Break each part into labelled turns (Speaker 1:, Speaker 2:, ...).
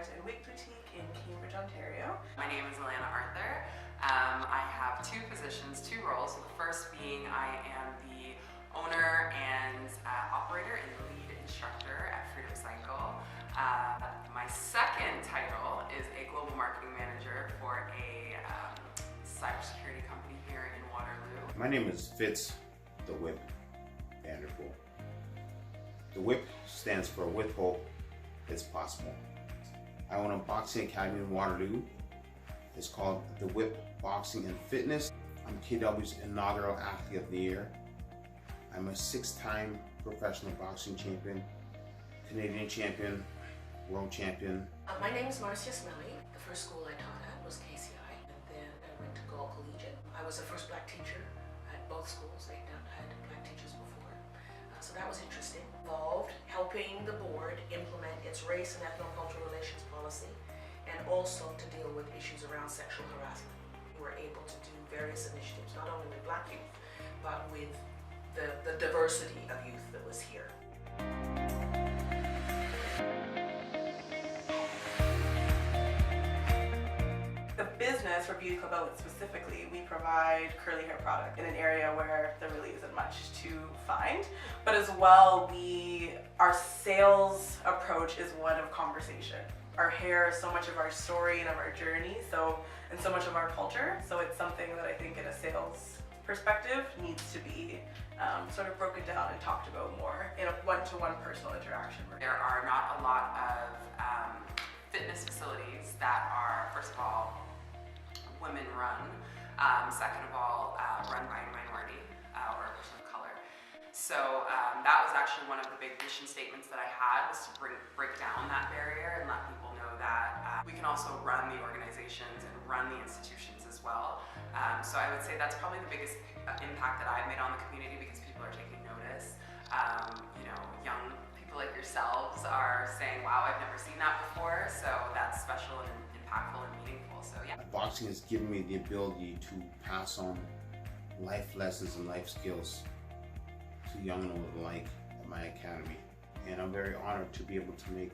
Speaker 1: Art and Wig Boutique in Cambridge, Ontario.
Speaker 2: My name is Alana Arthur. I have two positions, two roles. So the first being I am the owner and operator and lead instructor at Freedom Cycle. My second title is a global marketing manager for a cybersecurity company here in Waterloo.
Speaker 3: My name is Fitz the Whip Vanderpool. The Whip stands for With Hope, It's Possible. I own a boxing academy in Waterloo. It's called The Whip Boxing and Fitness. I'm KW's inaugural Athlete of the Year. I'm a 6-time professional boxing champion, Canadian champion, world champion.
Speaker 4: My name is Marcia Smelly. The first school I taught at was KCI, and then I went to Gall Collegiate. I was the first black teacher at both schools. They had black teachers before. So that was interesting. Involved helping the board implement its race and ethno-cultural relations policy, and also to deal with issues around sexual harassment. We were able to do various initiatives, not only with black youth, but with the diversity of youth that was here.
Speaker 1: The business for Beauty Club Outlet specifically, we provide curly hair product in an area where there really isn't much to find. But as well, our sales approach is one of conversation. Our hair is so much of our story and of our journey, and so much of our culture. So it's something that I think in a sales perspective needs to be sort of broken down and talked about more in a one-to-one personal interaction.
Speaker 2: There are not a lot of fitness facilities that are, first of all, women run, second of all, run by a minority or a person of color. So that was actually one of the big mission statements that I had, was to break down that barrier and let people know that we can also run the organizations and run the institutions as well. So I would say that's probably the biggest impact that I've made on the community, because people are taking notice. Young people like yourselves are saying, wow, I've never seen that before, so that's special and impactful and meaningful, so yeah.
Speaker 3: Boxing has given me the ability to pass on life lessons and life skills to young and old alike at my academy. And I'm very honored to be able to make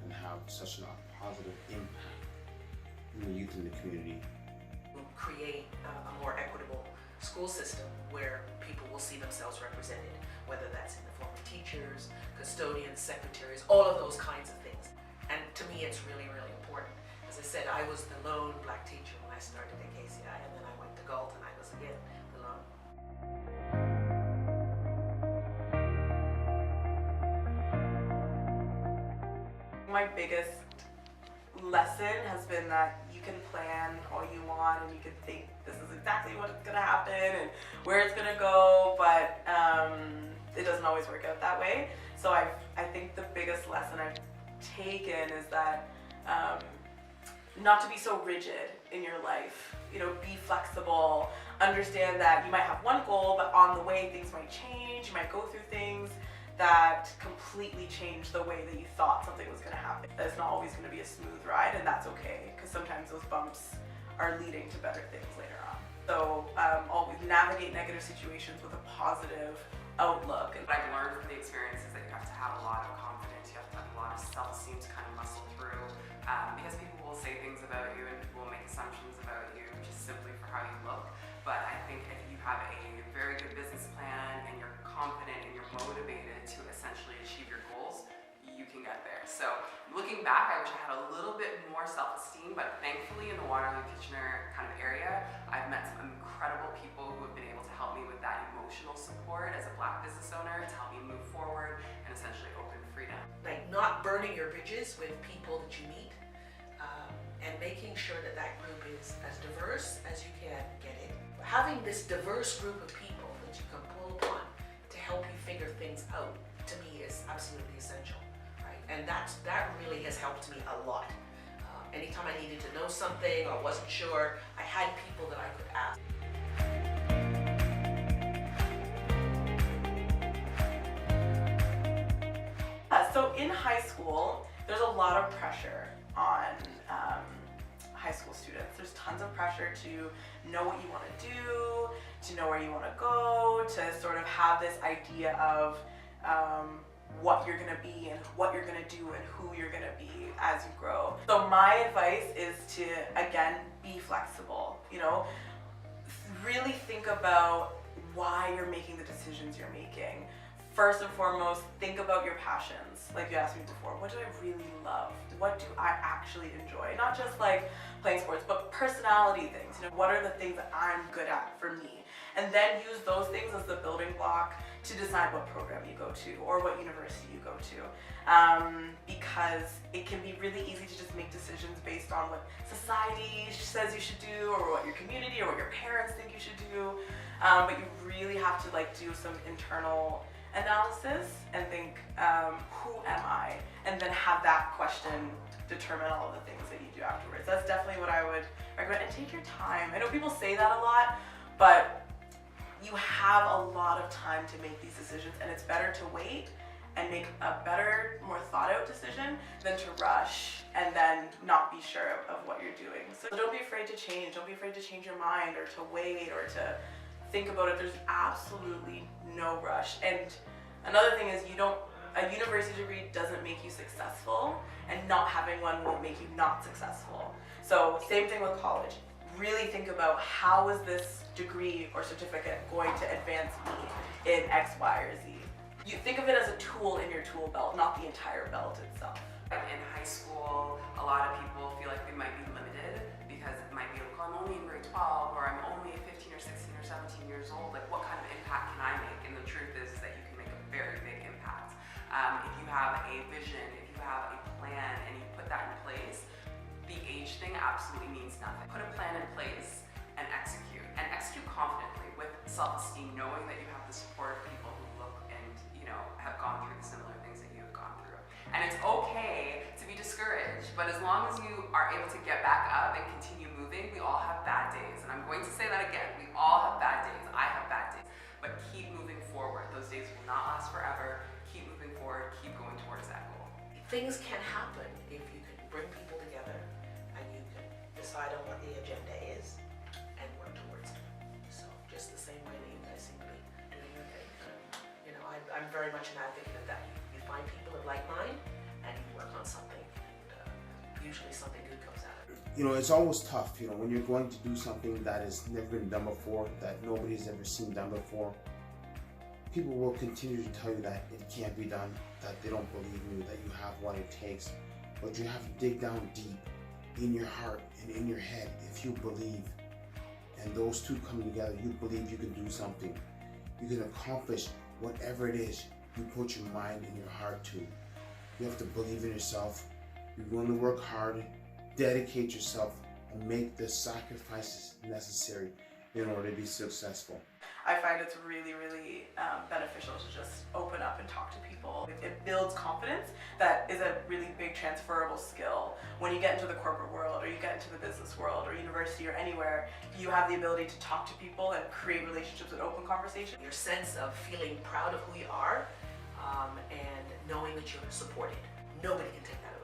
Speaker 3: and have such a positive impact in the youth in the community.
Speaker 4: Create a more equitable school system where people will see themselves represented, whether that's in the form of teachers, custodians, secretaries, all of those kinds of things. And to me, it's really, really important. As I said, I was the lone black teacher when I started at KCI, and then I went to Galt and I was again the lone.
Speaker 1: My biggest lesson has been that you can plan all you want and you can think this is exactly what's going to happen and where it's going to go, but it doesn't always work out that way. So I think the biggest lesson I've taken is that not to be so rigid in your life. Be flexible, understand that you might have one goal, but on the way things might change. You might go through things that completely change the way that you thought something was going to happen. It's not always going to be a smooth ride, and that's okay, because sometimes those bumps are leading to better things later on. So always navigate negative situations with a positive outlook.
Speaker 2: And what I've learned from the experience is that you have to have a lot of confidence, you have to have a lot of self-esteem to kind of muscle through, because people will say things about you and people will make assumptions about you just simply for how you look. But I think if you have a very good business plan and you're confident and you're motivated to essentially achieve your goals, you can get there. So looking back, I wish I had a little bit more self-esteem, but thankfully in the Waterloo-Kitchener kind of area, I've met some incredible people who have been able to help me with that emotional support as a black business owner to help me move forward and essentially open freedom.
Speaker 4: Like not burning your bridges with people that you meet, and making sure that that group is as diverse as you can get it. Having this diverse group of people that you can pull upon to help you figure things out, to me, is absolutely essential, right? And that really has helped me a lot. Anytime I needed to know something or wasn't sure, I had people that I could ask.
Speaker 1: So in high school, there's a lot of pressure on high school students. There's tons of pressure to know what you want to do, to know where you want to go, to sort of have this idea of what you're gonna be and what you're gonna do and who you're gonna be as you grow. So my advice is to, again, be flexible, you know, really think about why you're making the decisions you're making. First and foremost, think about your passions. Like you asked me before, what do I really love? What do I actually enjoy? Not just like playing sports, but personality things. You know, what are the things that I'm good at for me? And then use those things as the building block to decide what program you go to or what university you go to. Because it can be really easy to just make decisions based on what society says you should do or what your community or what your parents think you should do. But you really have to like do some internal analysis and think, who am I? And then have that question determine all of the things that you do afterwards. That's definitely what I would recommend. And take your time. I know people say that a lot, but you have a lot of time to make these decisions, and it's better to wait and make a better, more thought out decision than to rush and then not be sure of what you're doing. So don't be afraid to change. Don't be afraid to change your mind or to wait or to think about it. There's absolutely no rush. And another thing is a university degree doesn't make you successful, and not having one will make you not successful. So same thing with college. Really think about how is this degree or certificate going to advance me in X, Y, or Z. You think of it as a tool in your tool belt, not the entire belt itself.
Speaker 2: In high school, a lot of people feel like they might be limited because it might be like, oh, I'm only in grade 12, or I'm only 15 or 16 or 17 years old. Like, what kind of impact can I make? And the truth is that you can make a very big impact. If you have a vision, if you have a plan, and you put that in place, the age thing absolutely means nothing. Put a plan in place and execute confidently with self-esteem, knowing that you have the support of people who look and, you know, have gone through the similar things that you have gone through. And it's okay to be discouraged, but as long as you are able to get back up and continue moving, we all have bad days. And I'm going to say that again, we all have bad days. I have bad days, but keep moving forward. Those days will not last forever. Keep moving forward, keep going towards that goal.
Speaker 4: Things can happen if you can bring people together and you can decide on what the agenda is and work towards it. So just the same way that you guys seem to be doing your thing. You know, I'm very much an advocate of that. You find people of like mind and you work on something, and usually something good comes out of it.
Speaker 3: You know, it's always tough, you know, when you're going to do something that has never been done before, that nobody's ever seen done before. People will continue to tell you that it can't be done, that they don't believe in you, that you have what it takes. But you have to dig down deep in your heart and in your head if you believe. And those two come together, you believe you can do something. You can accomplish whatever it is you put your mind and your heart to. You have to believe in yourself. You're going to work hard, dedicate yourself, and make the sacrifices necessary in order to be successful.
Speaker 1: I find it's really, really beneficial to just open up and talk to people. It builds confidence. That is a really big transferable skill. When you get into the corporate world, or you get into the business world, or university, or anywhere, you have the ability to talk to people and create relationships and open conversation.
Speaker 4: Your sense of feeling proud of who you are and knowing that you're supported. Nobody can take that away.